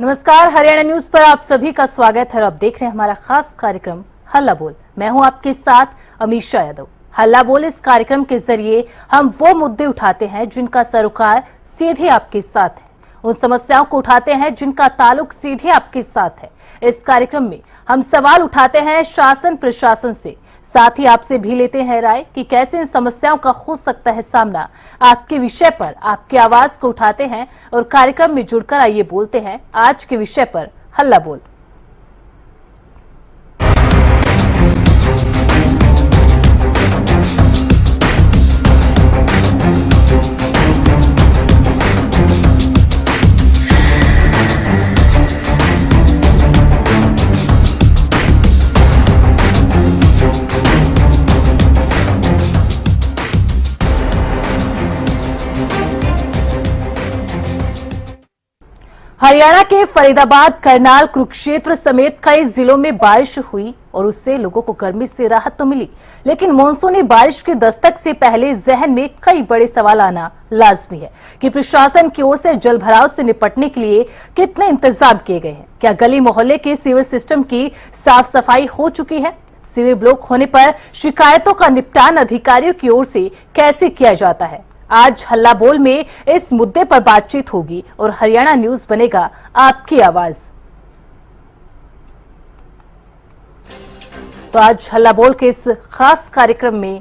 नमस्कार, हरियाणा न्यूज पर आप सभी का स्वागत है और आप देख रहे हैं हमारा खास कार्यक्रम हल्ला बोल। मैं हूं आपके साथ अमीषा यादव। हल्ला बोल इस कार्यक्रम के जरिए हम वो मुद्दे उठाते हैं जिनका सरोकार सीधे आपके साथ है, उन समस्याओं को उठाते हैं जिनका ताल्लुक सीधे आपके साथ है। इस कार्यक्रम में हम सवाल उठाते हैं शासन प्रशासन से, साथ ही आपसे भी लेते हैं राय कि कैसे इन समस्याओं का हो सकता है सामना। आपके विषय पर आपकी आवाज को उठाते हैं और कार्यक्रम में जुड़कर आइए बोलते हैं आज के विषय पर हल्ला बोल। हरियाणा के फरीदाबाद, करनाल, कुरुक्षेत्र समेत कई जिलों में बारिश हुई और उससे लोगों को गर्मी से राहत तो मिली, लेकिन मानसूनी बारिश की दस्तक से पहले जहन में कई बड़े सवाल आना लाजमी है कि प्रशासन की ओर से जल भराव से निपटने के लिए कितने इंतजाम किए गए हैं। क्या गली मोहल्ले के सीवर सिस्टम की साफ सफाई हो चुकी है? सीवर ब्लॉक होने पर शिकायतों का निपटान अधिकारियों की ओर से कैसे किया जाता है? आज हल्ला बोल में इस मुद्दे पर बातचीत होगी और हरियाणा न्यूज बनेगा आपकी आवाज। तो आज हल्ला बोल के इस खास कार्यक्रम में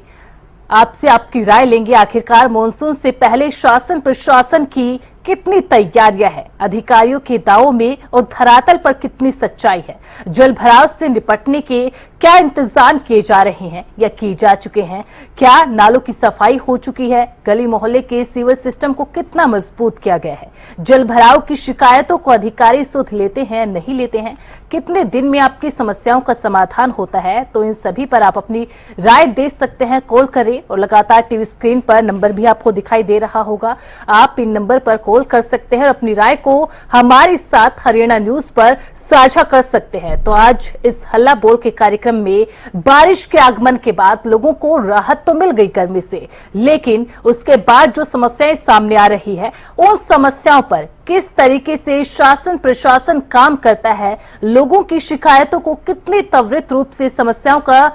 आपसे आपकी राय लेंगे। आखिरकार मानसून से पहले शासन प्रशासन की कितनी तैयारियां है, अधिकारियों के दावों में और धरातल पर कितनी सच्चाई है, जल भराव से निपटने के क्या इंतजाम किए जा रहे हैं या किए जा चुके हैं, क्या नालों की सफाई हो चुकी है, गली मोहल्ले के सीवर सिस्टम को कितना मजबूत किया गया है, जल भराव की शिकायतों को अधिकारी सुध लेते हैं नहीं लेते हैं, कितने दिन में आपकी समस्याओं का समाधान होता है। तो इन सभी पर आप अपनी राय दे सकते हैं, कॉल करें और लगातार टीवी स्क्रीन पर नंबर भी आपको दिखाई दे रहा होगा, आप इन नंबर पर कॉल कर सकते हैं और अपनी राय को हमारे साथ हरियाणा न्यूज पर साझा कर सकते हैं। तो आज इस हल्ला बोल के कार्यक्रम में बारिश के आगमन के बाद लोगों को राहत तो मिल गई गर्मी से, लेकिन उसके बाद जो समस्याएं सामने आ रही है उन समस्याओं पर किस तरीके से शासन प्रशासन काम करता है, लोगों की शिकायतों को कितने त्वरित रूप से समस्याओं का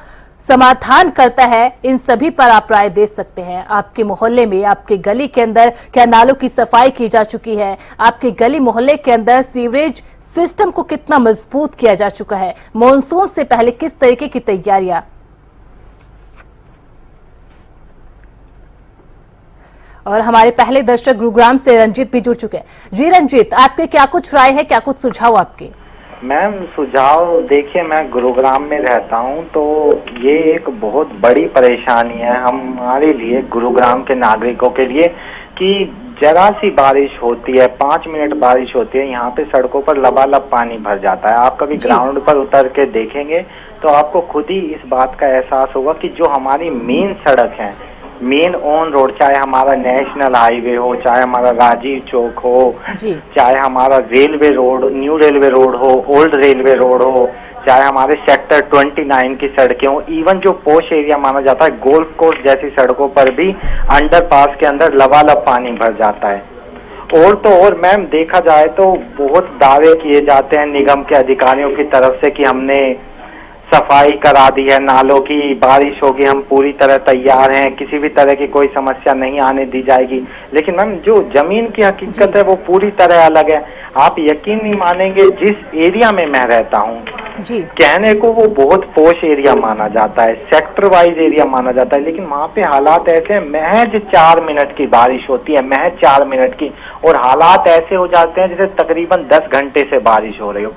समाधान करता है, इन सभी पर आप राय दे सकते हैं। आपके मोहल्ले में, आपके गली के अंदर क्या नालों की सफाई की जा चुकी है, आपके गली मोहल्ले के अंदर सीवरेज सिस्टम को कितना मजबूत किया जा चुका है, मानसून से पहले किस तरीके की तैयारियां। और हमारे पहले दर्शक गुरुग्राम से रंजीत भी जुड़ चुके हैं। जी रंजीत, आपके क्या कुछ राय है, क्या कुछ सुझाव आपके? मैम सुझाव देखिए, मैं गुरुग्राम में रहता हूं, तो ये एक बहुत बड़ी परेशानी है हमारे लिए, गुरुग्राम के नागरिकों के लिए, कि जरा सी बारिश होती है, 5 मिनट बारिश होती है, यहाँ पे सड़कों पर लबालब पानी भर जाता है। आप कभी ग्राउंड पर उतर के देखेंगे तो आपको खुद ही इस बात का एहसास होगा कि जो हमारी मेन सड़क है, मेन ऑन रोड, चाहे हमारा नेशनल हाईवे हो, चाहे हमारा राजीव चौक हो, चाहे हमारा railway road, new railway road हो, ओल्ड रेलवे रोड हो, चाहे हमारे सेक्टर 29 की सड़कें हो, इवन जो पोश एरिया माना जाता है गोल्फ कोर्स जैसी सड़कों पर भी अंडरपास के अंदर लबालब पानी भर जाता है। और तो और मैम देखा जाए तो बहुत दावे किए जाते हैं निगम के अधिकारियों की तरफ से कि हमने सफाई करा दी है नालों की, बारिश होगी, हम पूरी तरह तैयार हैं, किसी भी तरह की कोई समस्या नहीं आने दी जाएगी। लेकिन मैम जो जमीन की हकीकत है वो पूरी तरह अलग है। आप यकीन नहीं मानेंगे, जिस एरिया में मैं रहता हूँ, कहने को वो बहुत पोश एरिया माना जाता है, सेक्टर वाइज एरिया माना जाता है, लेकिन वहाँ पे हालात ऐसे हैं, महज 4 मिनट की बारिश होती है, महज 4 मिनट की, और हालात ऐसे हो जाते हैं जैसे तकरीबन 10 घंटे से बारिश हो रही हो।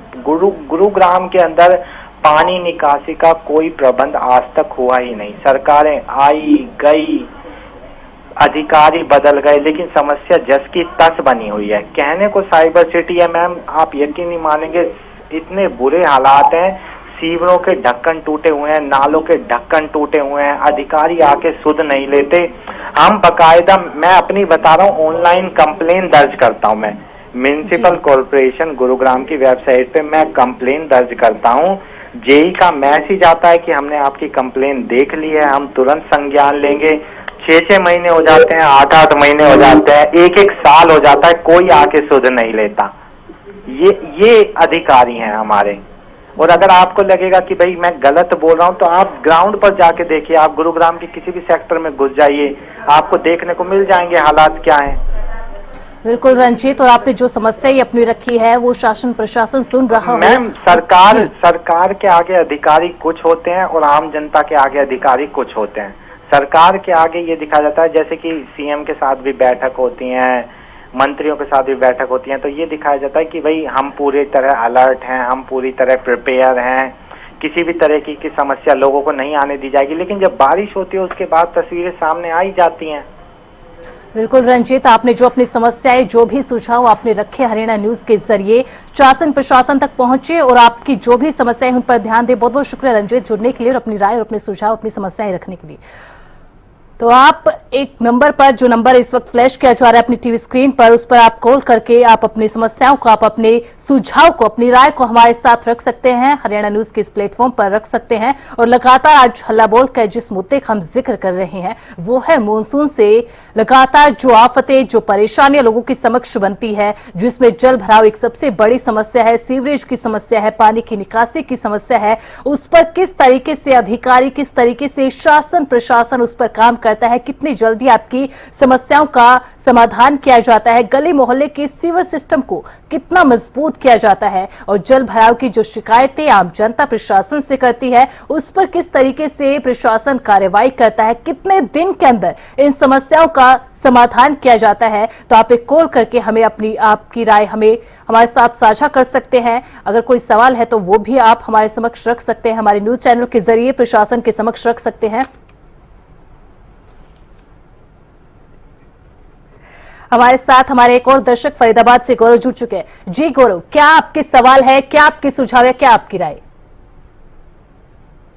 गुरुग्राम के अंदर पानी निकासी का कोई प्रबंध आज तक हुआ ही नहीं। सरकारें आई गई, अधिकारी बदल गए, लेकिन समस्या जस की तस बनी हुई है। कहने को साइबर सिटी है मैम, आप यकीन नहीं मानेंगे, इतने बुरे हालात हैं, सीवरों के ढक्कन टूटे हुए हैं, नालों के ढक्कन टूटे हुए हैं, अधिकारी आके सुध नहीं लेते। हम बकायदा, मैं अपनी बता रहा हूँ, ऑनलाइन कंप्लेन दर्ज करता हूँ। मैं म्युनिसिपल कॉर्पोरेशन गुरुग्राम की वेबसाइट पे मैं कंप्लेन दर्ज करता हूँ। जेई का मैसेज आता है कि हमने आपकी कंप्लेन देख ली है, हम तुरंत संज्ञान लेंगे। 6-6 महीने हो जाते हैं, 8-8 महीने हो जाते हैं, 1-1 साल हो जाता है, कोई आके सुध नहीं लेता। ये अधिकारी हैं हमारे। और अगर आपको लगेगा कि भाई मैं गलत बोल रहा हूं, तो आप ग्राउंड पर जाके देखिए, आप गुरुग्राम के किसी भी सेक्टर में घुस जाइए, आपको देखने को मिल जाएंगे हालात क्या हैं। बिल्कुल रंजीत, और आपने जो समस्या ही अपनी रखी है वो शासन प्रशासन सुन रहा हो। मैम, सरकार के आगे अधिकारी कुछ होते हैं और आम जनता के आगे अधिकारी कुछ होते हैं। सरकार के आगे ये दिखाया जाता है, जैसे कि सीएम के साथ भी बैठक होती है, मंत्रियों के साथ भी बैठक होती है, तो ये दिखाया जाता है कि भाई हम पूरी तरह अलर्ट हैं, हम पूरी तरह प्रिपेयर हैं, किसी भी तरह की समस्या लोगों को नहीं आने दी जाएगी। लेकिन जब बारिश होती है उसके बाद तस्वीरें सामने आ ही जाती हैं। बिल्कुल रंजीत, आपने जो अपनी समस्याएं, जो भी सुझाव आपने रखे हरियाणा न्यूज के जरिए शासन प्रशासन तक पहुंचे और आपकी जो भी समस्याएं उन पर ध्यान दे। बहुत बहुत शुक्रिया रंजीत, जुड़ने के लिए और अपनी राय और अपने सुझाव, अपनी समस्याएं रखने के लिए। तो आप एक नंबर पर, जो नंबर इस वक्त फ्लैश किया जा रहा है अपनी टीवी स्क्रीन पर, उस पर आप कॉल करके आप अपनी समस्याओं को, आप अपने सुझाव को, अपनी राय को हमारे साथ रख सकते हैं, हरियाणा न्यूज के इस प्लेटफॉर्म पर रख सकते हैं। और लगातार आज हल्ला बोल कर जिस मुद्दे का हम जिक्र कर रहे हैं वो है मानसून से लगातार जो आफतें, जो परेशानियां लोगों की समक्ष बनती है, जिसमें जल भराव एक सबसे बड़ी समस्या है, सीवरेज की समस्या है, पानी की निकासी की समस्या है, उस पर किस तरीके से अधिकारी, किस तरीके से शासन प्रशासन उस पर काम करता है, कितनी जल्दी आपकी समस्याओं का समाधान किया जाता है, गली मोहल्ले के सीवर सिस्टम को कितना मजबूत किया जाता है, और जल भराव की जो शिकायतें आम जनता प्रशासन से करती है उस पर किस तरीके से प्रशासन कार्रवाई करता है, कितने दिन के अंदर इन समस्याओं का समाधान किया जाता है। तो आप एक कॉल करके हमें आपकी राय हमारे साथ साझा कर सकते हैं। अगर कोई सवाल है तो वो भी आप हमारे समक्ष रख सकते हैं, हमारे न्यूज चैनल के जरिए प्रशासन के समक्ष रख सकते हैं। हमारे साथ हमारे एक और दर्शक फरीदाबाद से गौरव जुड़ चुके हैं। जी गौरव, क्या आपके सवाल है, क्या आपके सुझाव है, क्या आपकी राय?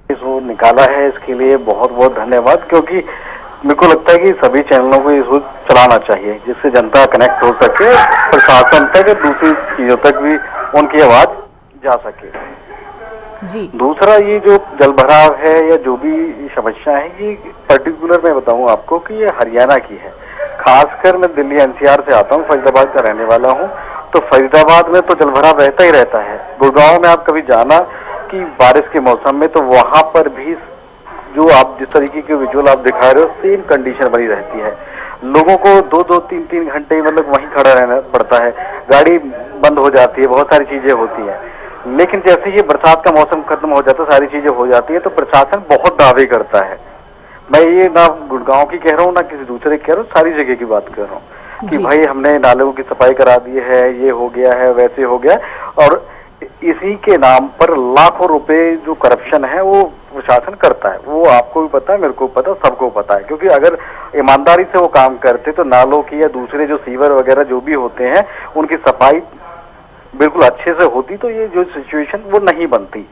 इसको निकाला है इसके लिए बहुत बहुत धन्यवाद, क्योंकि मेरे को लगता है कि सभी चैनलों को इसको चलाना चाहिए जिससे जनता कनेक्ट हो सके प्रशासन तक, दूसरी चीजों तक भी उनकी आवाज जा सके। जी। दूसरा, ये जो जल भराव है या जो भी समस्या है, ये पर्टिकुलर मैं बताऊं आपको कि ये हरियाणा की है। खासकर मैं दिल्ली एनसीआर से आता हूँ, फरीदाबाद का रहने वाला हूँ, तो फरीदाबाद में तो जल भराव रहता ही रहता है। गुड़गांव में आप कभी जाना कि बारिश के मौसम में, तो वहां पर भी जो आप जिस तरीके के विजुअल आप दिखा रहे हो सेम कंडीशन बनी रहती है। लोगों को 2-2, 3-3 घंटे मतलब वहीं खड़ा रहना पड़ता है, गाड़ी बंद हो जाती है, बहुत सारी चीजें होती है। लेकिन जैसे ये बरसात का मौसम खत्म हो जाता है, सारी चीजें हो जाती है, तो प्रशासन बहुत दावे करता है। मैं ये ना गुड़गांव की कह रहा हूँ ना किसी दूसरे की कह रहा हूँ, सारी जगह की बात कर रहा हूँ कि भाई हमने नालों की सफाई करा दी है, ये हो गया है, वैसे हो गया, और इसी के नाम पर लाखों रुपए जो करप्शन है वो प्रशासन करता है। वो आपको भी पता है, मेरे को पता है, सबको पता है। क्योंकि अगर ईमानदारी से वो काम करते तो नालों की या दूसरे जो सीवर वगैरह जो भी होते हैं उनकी सफाई बिल्कुल अच्छे से होती, तो ये जो सिचुएशन वो नहीं बनती।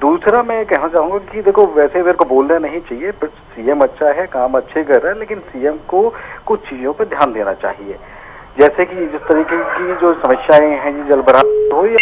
दूसरा मैं कहना चाहूंगा कि देखो, वैसे मेरे को बोलना नहीं चाहिए, सीएम अच्छा है, काम अच्छे कर रहा है, लेकिन सीएम को कुछ चीजों पर ध्यान देना चाहिए। जैसे कि जिस तरीके की जो समस्याएं हैं, जल भराव हो या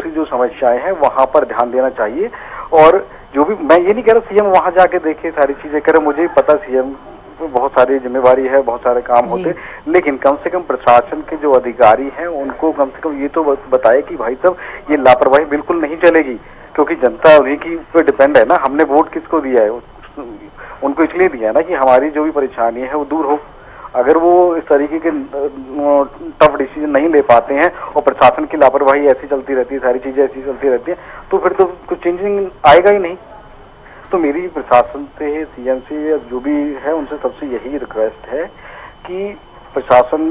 जो समस्याएं हैं, वहां पर ध्यान देना चाहिए। और जो भी, मैं ये नहीं कह रहा सीएम वहां जाके देखे सारी चीजें करे, मुझे भी पता सीएम बहुत सारी जिम्मेवारी है, बहुत सारे काम होते, लेकिन कम से कम प्रशासन के जो अधिकारी हैं उनको कम से कम ये तो बताए कि भाई साहब ये लापरवाही बिल्कुल नहीं चलेगी, क्योंकि जनता उन्हीं की पे डिपेंड है ना। हमने वोट किसको दिया है? उनको इसलिए दिया ना कि हमारी जो भी परेशानी है वो दूर हो। अगर वो इस तरीके के टफ डिसीजन नहीं ले पाते हैं और प्रशासन की लापरवाही ऐसी चलती रहती है, सारी चीजें ऐसी चलती रहती हैं, तो फिर तो कुछ चेंजिंग आएगा ही नहीं। तो मेरी प्रशासन से, सीएम से, जो भी है उनसे सबसे यही रिक्वेस्ट है कि प्रशासन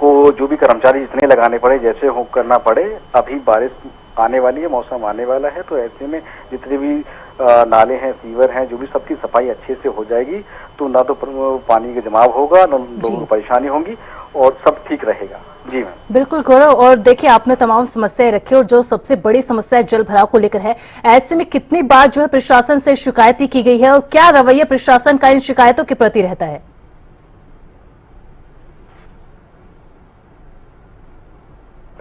को जो भी कर्मचारी जितने लगाने पड़े, जैसे हो करना पड़े। अभी बारिश आने वाली है, मौसम आने वाला है, तो ऐसे में जितने भी नाले हैं, सीवर हैं, जो भी सबकी सफाई अच्छे से हो जाएगी, तो ना तो पानी का जमाव होगा, ना लोगों को परेशानी होगी, और सब ठीक रहेगा। जी मैम। बिल्कुल गौरव, और देखिए आपने तमाम समस्याएं रखी, और जो सबसे बड़ी समस्या जल भराव को लेकर है, ऐसे में कितनी बार जो है प्रशासन से शिकायतें की गई है, और क्या रवैया प्रशासन का इन शिकायतों के प्रति रहता है?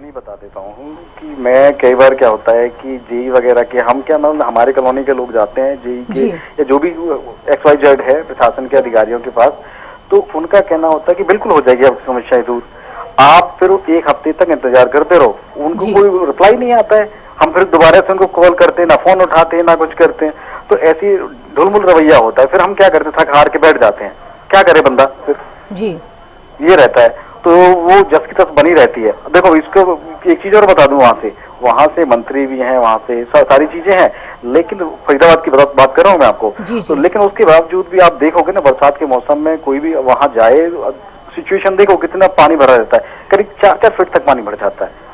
नहीं बता देता हूँ कि मैं कई बार क्या होता है कि जेई वगैरह के, हम क्या मतलब हमारे कॉलोनी के लोग जाते हैं जेई के या जो भी XYZ है प्रशासन के अधिकारियों के पास, तो उनका कहना होता है कि बिल्कुल हो जाएगी आपकी समस्याएं दूर। आप फिर एक हफ्ते तक इंतजार करते रहो, उनको कोई रिप्लाई नहीं आता है। हम फिर दोबारा से उनको कॉल करते हैं, ना फोन उठाते हैं ना कुछ करते हैं, तो ऐसी ढुलमुल रवैया होता है। फिर हम क्या करते हैं, थक हार के बैठ जाते हैं, क्या करे बंदा फिर जी, ये रहता है। तो वो जस की तस बनी रहती है। देखो इसको एक चीज और बता दूं, वहां से मंत्री भी हैं, वहां से सारी चीजें हैं, लेकिन फरीदाबाद की बात कर रहा हूं मैं आपको। तो लेकिन उसके बावजूद भी आप देखोगे ना, बरसात के मौसम में कोई भी वहां जाए, सिचुएशन देखो कितना पानी भरा रहता है, करीब 4-4 फीट तक पानी भर जाता है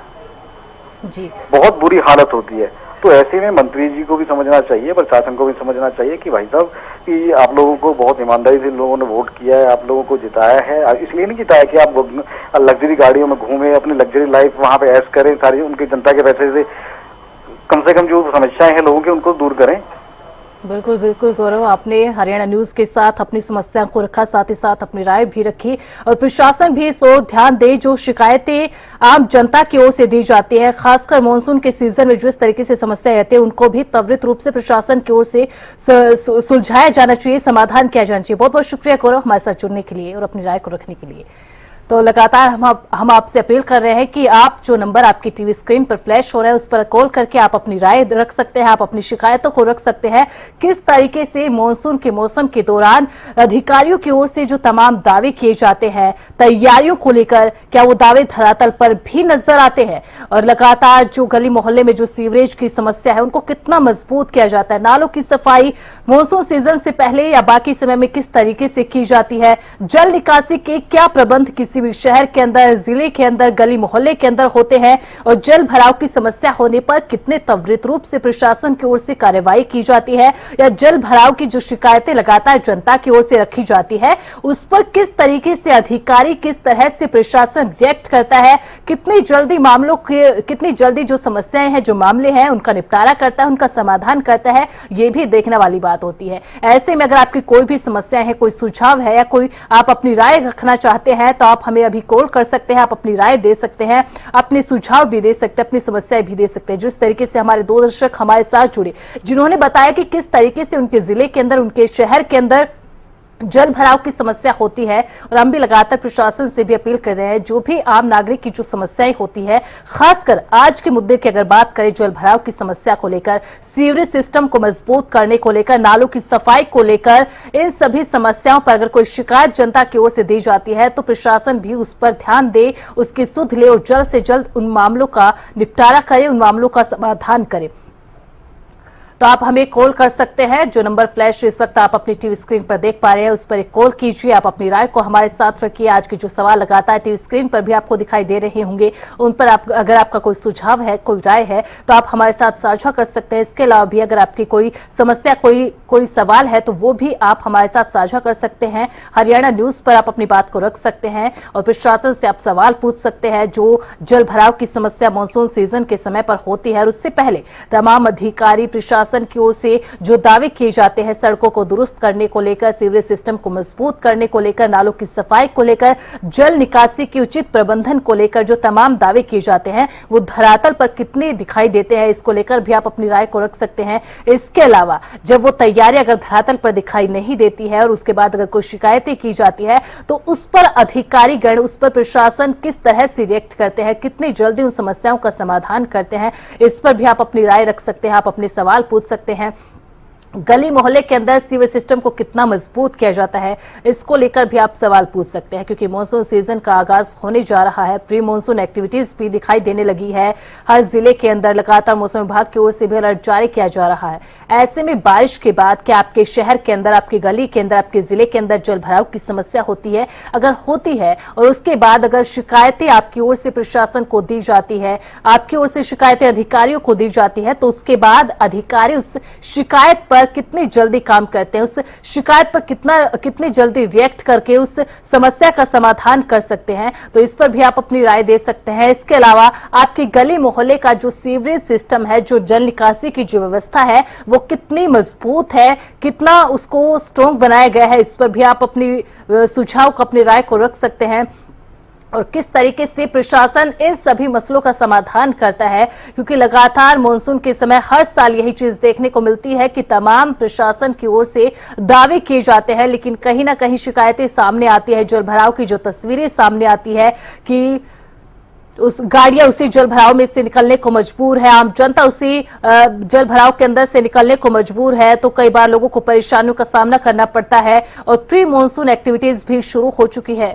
जी, बहुत बुरी हालत होती है। तो ऐसे में मंत्री जी को भी समझना चाहिए, प्रशासन को भी समझना चाहिए कि भाई साहब कि आप लोगों को बहुत ईमानदारी से लोगों ने वोट किया है, आप लोगों को जिताया है। इसलिए नहीं जिताया कि आप लग्जरी गाड़ियों में घूमे, अपनी लग्जरी लाइफ वहां पे ऐश करें, सारी उनकी जनता के पैसे से कम से कम जो समस्याएं हैं लोगों की उनको दूर करें। बिल्कुल बिल्कुल गौरव, आपने हरियाणा न्यूज के साथ अपनी समस्या को रखा, साथ ही साथ अपनी राय भी रखी, और प्रशासन भी इस ओर ध्यान दे। जो शिकायतें आम जनता की ओर से दी जाती है, खासकर मानसून के सीजन में जिस तरीके से समस्या रहती है, उनको भी त्वरित रूप से प्रशासन की ओर से सुलझाया जाना चाहिए, समाधान किया जाना चाहिए। बहुत बहुत शुक्रिया गौरव हमारे साथ जुड़ने के लिए और अपनी राय को रखने के लिए। तो लगातार हम आपसे अपील कर रहे हैं कि आप जो नंबर आपकी टीवी स्क्रीन पर फ्लैश हो रहा है उस पर कॉल करके आप अपनी राय रख सकते हैं, आप अपनी शिकायतों को रख सकते हैं। किस तरीके से मानसून के मौसम के दौरान अधिकारियों की ओर से जो तमाम दावे किए जाते हैं तैयारियों को लेकर, क्या वो दावे धरातल पर भी नजर आते हैं, और लगातार जो गली मोहल्ले में जो सीवरेज की समस्या है उनको कितना मजबूत किया जाता है, नालों की सफाई मानसून सीजन से पहले या बाकी समय में किस तरीके से की जाती है, जल निकासी के क्या प्रबंध किसी भी शहर के अंदर, जिले के अंदर, गली मोहल्ले के अंदर होते हैं, और जल भराव की समस्या होने पर कितने त्वरित रूप से प्रशासन की ओर से कार्रवाई की जाती है, या जल भराव की जो शिकायतें लगातार जनता की ओर से रखी जाती है उस पर किस तरीके से अधिकारी, किस तरह से प्रशासन रिएक्ट करता है, कितनी जल्दी जो समस्याएं हैं, जो मामले हैं उनका निपटारा करता है, उनका समाधान करता है, ये भी देखने वाली बात होती है। ऐसे में अगर आपकी कोई भी समस्या है, कोई सुझाव है, या कोई आप अपनी राय रखना चाहते हैं तो आप हमें अभी कॉल कर सकते हैं, आप अपनी राय दे सकते हैं, अपने सुझाव भी दे सकते हैं, अपनी समस्याएं भी दे सकते हैं। जिस तरीके से हमारे दो दर्शक हमारे साथ जुड़े, जिन्होंने बताया कि किस तरीके से उनके जिले के अंदर, उनके शहर के अंदर जल भराव की समस्या होती है, और हम भी लगातार प्रशासन से भी अपील कर रहे हैं, जो भी आम नागरिक की जो समस्याएं होती है, खासकर आज के मुद्दे की अगर बात करें जल भराव की समस्या को लेकर, सीवरेज सिस्टम को मजबूत करने को लेकर, नालों की सफाई को लेकर, इन सभी समस्याओं पर अगर कोई शिकायत जनता की ओर से दी जाती है तो प्रशासन भी उस पर ध्यान दे, उसकी सुध ले और जल्द से जल्द उन मामलों का निपटारा करे, उन मामलों का समाधान करे। तो आप हमें कॉल कर सकते हैं, जो नंबर फ्लैश इस वक्त आप अपनी टीवी स्क्रीन पर देख पा रहे हैं उस पर एक कॉल कीजिए, आप अपनी राय को हमारे साथ रखिए। आज के जो सवाल लगातार टीवी स्क्रीन पर भी आपको दिखाई दे रहे होंगे, उन पर अगर आपका कोई सुझाव है, कोई राय है तो आप हमारे साथ साझा कर सकते हैं। इसके अलावा भी अगर आपकी कोई समस्या, कोई सवाल है तो वो भी आप हमारे साथ साझा कर सकते हैं। हरियाणा न्यूज पर आप अपनी बात को रख सकते हैं और प्रशासन से आप सवाल पूछ सकते हैं। जो जल भराव की समस्या मानसून सीजन के समय पर होती है और उससे पहले तमाम अधिकारी, प्रशासन की ओर से जो दावे किए जाते हैं, सड़कों को दुरुस्त करने को लेकर, सीवरेज सिस्टम को मजबूत करने को लेकर, नालों की सफाई को लेकर, जल निकासी के उचित प्रबंधन को लेकर जो तमाम दावे किए जाते हैं वो धरातल पर कितने दिखाई देते हैं, इसको लेकर भी आप अपनी राय को रख सकते हैं। इसके अलावा जब वो तैयारी अगर धरातल पर दिखाई नहीं देती है और उसके बाद अगर कोई शिकायतें की जाती है तो उस पर अधिकारी गण, उस पर प्रशासन किस तरह से रिएक्ट करते हैं, कितनी जल्दी उन समस्याओं का समाधान करते हैं, इस पर भी आप अपनी राय रख सकते हैं, आप अपने सवाल पूछ सकते हैं। गली मोहल्ले के अंदर सीवर सिस्टम को कितना मजबूत किया जाता है, इसको लेकर भी आप सवाल पूछ सकते हैं, क्योंकि मानसून सीजन का आगाज होने जा रहा है। प्री मानसून एक्टिविटीज भी दिखाई देने लगी है। हर जिले के अंदर लगातार मौसम विभाग की ओर से भी अलर्ट जारी किया जा रहा है। ऐसे में बारिश के बाद क्या आपके शहर के अंदर, आपकी गली के अंदर, आपके जिले के अंदर जल भराव की समस्या होती है? अगर होती है और उसके बाद अगर शिकायतें आपकी ओर से प्रशासन को दी जाती है, आपकी ओर से शिकायतें अधिकारियों को दी जाती है, तो उसके बाद अधिकारी उस शिकायत पर कितनी जल्दी काम करते हैं, उस शिकायत पर कितनी जल्दी रिएक्ट करके उस समस्या का समाधान कर सकते हैं, तो इस पर भी आप अपनी राय दे सकते हैं। इसके अलावा आपकी गली मोहल्ले का जो सीवरेज सिस्टम है, जो जल निकासी की जो व्यवस्था है वो कितनी मजबूत है, कितना उसको स्ट्रॉन्ग बनाया गया है, इस पर भी आप अपनी सुझाव को, अपनी राय को रख सकते हैं। और किस तरीके से प्रशासन इन सभी मसलों का समाधान करता है, क्योंकि लगातार मानसून के समय हर साल यही चीज देखने को मिलती है कि तमाम प्रशासन की ओर से दावे किए जाते हैं, लेकिन कहीं ना कहीं शिकायतें सामने आती है, जल भराव की जो तस्वीरें सामने आती है कि उस गाड़ियां उसी जल भराव में से निकलने को मजबूर है, आम जनता उसी जल भराव के अंदर से निकलने को मजबूर है, तो कई बार लोगों को परेशानियों का सामना करना पड़ता है और प्री मॉनसून एक्टिविटीज भी शुरू हो चुकी है।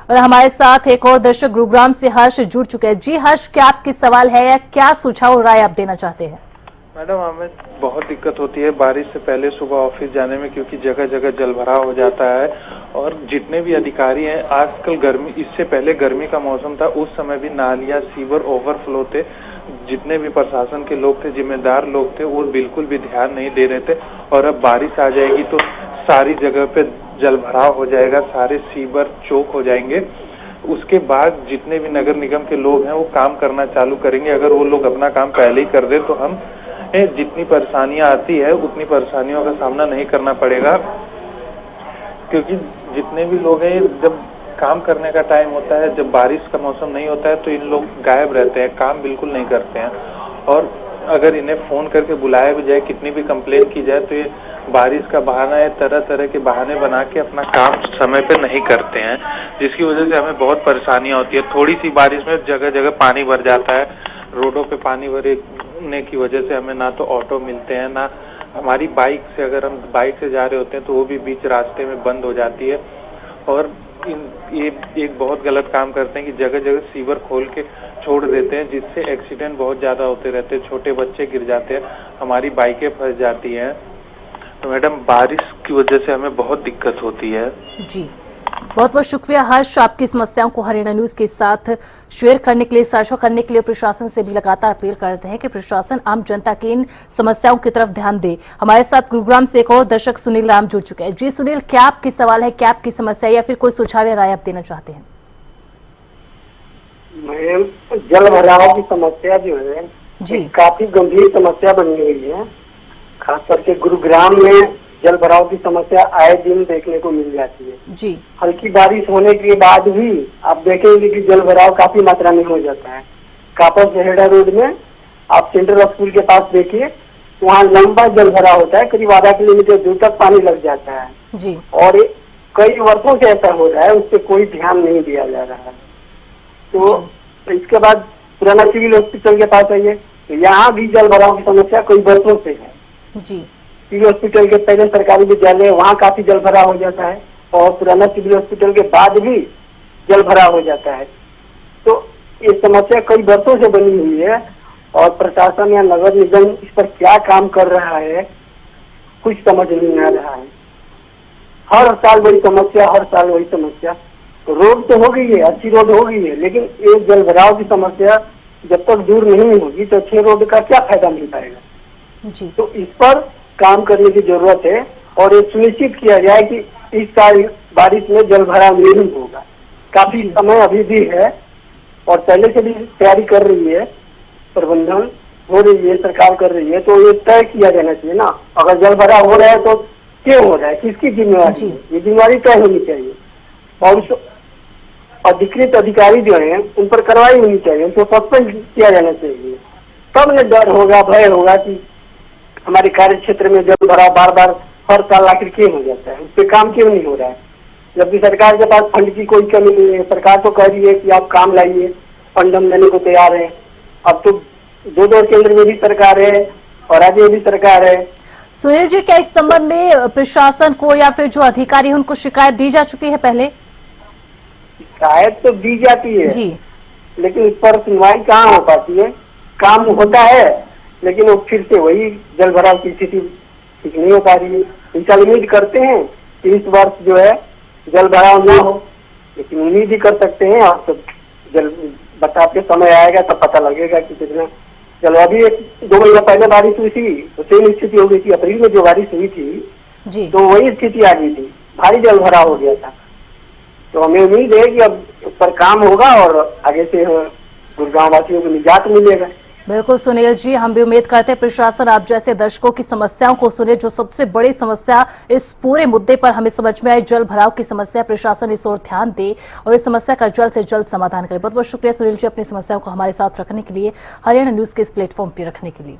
और हमारे साथ एक और दर्शक गुरुग्राम से हर्ष जुड़ चुके हैं। जी हर्ष, क्या आपकी सवाल है या क्या सुझाव और राय आप देना चाहते हैं? मैडम, हमें बहुत दिक्कत होती है बारिश से पहले सुबह ऑफिस जाने में, क्योंकि जगह जगह जलभराव हो जाता है। और जितने भी अधिकारी हैं, आजकल गर्मी, इससे पहले गर्मी का मौसम था, उस समय भी नालियां सीवर ओवरफ्लो थे। जितने भी प्रशासन के लोग थे, जिम्मेदार लोग थे, वो बिल्कुल भी ध्यान नहीं दे रहे थे। और अब बारिश आ जाएगी तो सारी जगह पे जलभराव हो जाएगा, सारे सीवर चोक हो जाएंगे। उसके बाद जितने भी नगर निगम के लोग हैं वो काम करना चालू करेंगे। अगर वो लोग अपना काम पहले ही कर दे तो हम जितनी परेशानियां आती है उतनी परेशानियों का सामना नहीं करना पड़ेगा, क्योंकि जितने भी लोग हैं, जब काम करने का टाइम होता है, जब बारिश का मौसम नहीं होता है तो इन लोग गायब रहते हैं, काम बिल्कुल नहीं करते हैं। और अगर इन्हें फोन करके बुलाया भी जाए, कितनी भी कंप्लेन की जाए, तो ये बारिश का बहाना है, तरह तरह के बहाने बना के अपना काम समय पे नहीं करते हैं, जिसकी वजह से हमें बहुत परेशानियां होती है। थोड़ी सी बारिश में जगह जगह पानी भर जाता है, रोडों पे पानी भरने की वजह से हमें ना तो ऑटो मिलते हैं, ना हमारी बाइक से, अगर हम बाइक से जा रहे होते हैं तो वो भी बीच रास्ते में बंद हो जाती है। और ये एक बहुत गलत काम करते हैं कि जगह जगह सीवर खोल के छोड़ देते हैं, जिससे एक्सीडेंट बहुत ज्यादा होते रहते हैं, छोटे बच्चे गिर जाते हैं, हमारी बाइकें फंस जाती हैं। तो मैडम, बारिश की वजह से हमें बहुत दिक्कत होती है। जी, बहुत बहुत शुक्रिया हर्ष, आपकी समस्याओं को हरियाणा न्यूज के साथ शेयर करने के लिए, साझा करने के लिए। प्रशासन से भी लगातार अपील करते हैं कि प्रशासन आम जनता की इन समस्याओं की तरफ ध्यान दे। हमारे साथ गुरुग्राम से एक और दर्शक सुनील राम जुड़ चुके हैं। जी सुनील, क्या आपकी सवाल है, क्या आपकी समस्या या फिर कोई सुझाव या राय आप देना चाहते हैं? मैम, जल भराव की समस्या जो है जी, काफी गंभीर समस्या बनी हुई है। खास करके गुरुग्राम में जल भराव की समस्या आए दिन देखने को मिल जाती है। जी, हल्की बारिश होने के बाद भी आप देखेंगे कि जल भराव काफी मात्रा में हो जाता है। कापर जहेड़ा रोड में आप सेंट्रल स्कूल के पास देखिए, वहाँ लंबा जल भराव होता है, करीब आधा किलोमीटर दूर तक पानी लग जाता है। जी, और कई वर्षों से ऐसा हो रहा है, उस पर कोई ध्यान नहीं दिया जा रहा है। तो इसके बाद पुराना सिविल हॉस्पिटल के पास आइए, तो यहाँ भी जल भराव की समस्या कई वर्षों से है। जी, सिविल हॉस्पिटल के पहले सरकारी विद्यालय, वहाँ काफी जल भराव हो जाता है, और पुराना सिविल हॉस्पिटल के बाद भी जल भराव हो जाता है। तो ये समस्या कई वर्षों से बनी हुई है, और प्रशासन या नगर निगम इस पर क्या काम कर रहा है कुछ समझ नहीं आ रहा है। हर साल बड़ी समस्या, हर साल वही समस्या। रोड तो हो गई है, अच्छी रोड हो गई है, लेकिन एक जल भराव की समस्या जब तक दूर नहीं होगी तो अच्छे रोड का क्या फायदा मिल पाएगा। जी, तो इस पर काम करने की जरूरत है, और ये सुनिश्चित किया जाए कि इस साल बारिश में जल भराव नहीं होगा। काफी समय अभी भी है, और पहले से भी तैयारी कर रही है, प्रबंधन हो रही है, सरकार कर रही है। तो ये तय किया जाना चाहिए ना, अगर जल भराव हो रहा है तो क्यों हो रहा है, किसकी जिम्मेवारी है, ये जिम्मेवारी तय होनी चाहिए। और उस अधिकृत अधिकारी जो है उन पर कार्रवाई होनी चाहिए, उनको सस्पेंड किया जाना चाहिए। तब न डर होगा, भय होगा कि हमारे कार्य क्षेत्र में जल भराव बार बार हर साल आखिर क्यों हो जाता है, उस पर काम क्यों नहीं हो रहा है। जबकि सरकार के पास फंड की कोई कमी नहीं है, सरकार तो कह रही है कि आप काम लाइए, फंड हम देने को तैयार है। अब तो दो केंद्र में भी सरकार है और राज्य में भी सरकार है। सुनील जी, क्या इस संबंध में प्रशासन को या फिर जो अधिकारी हैं उनको शिकायत दी जा चुकी है पहले? शिकायत तो दी जाती है जी, लेकिन इस पर सुनवाई कहाँ हो पाती है। काम होता है लेकिन वो फिर से वही जल भराव की स्थिति ठीक नहीं हो पा रही है। इनका उम्मीद करते हैं कि इस वर्ष जो है जल भराव न हो, लेकिन उम्मीद ही कर सकते हैं। और सब जल बरसात के समय आएगा तब पता लगेगा कि कितना। चलो, अभी 1-2 महीना पहले बारिश हुई थी तो सेम स्थिति हो गई थी। अप्रैल में जो बारिश हुई थी जी, तो वही स्थिति आ गई थी, भारी जल भराव हो गया था। तो हमें उम्मीद है कि अब उस पर काम होगा और आगे से गुरुग्राम वासियों को निजात मिलेगा। बिल्कुल सुनील जी, हम भी उम्मीद करते हैं प्रशासन आप जैसे दर्शकों की समस्याओं को सुने। जो सबसे बड़ी समस्या इस पूरे मुद्दे पर हमें समझ में आई, जल भराव की समस्या, प्रशासन इस ओर ध्यान दे और इस समस्या का जल्द से जल्द समाधान करे। बहुत बहुत शुक्रिया सुनील जी अपनी समस्याओं को हमारे साथ रखने के लिए, हरियाणा न्यूज के इस प्लेटफॉर्म पर रखने के लिए।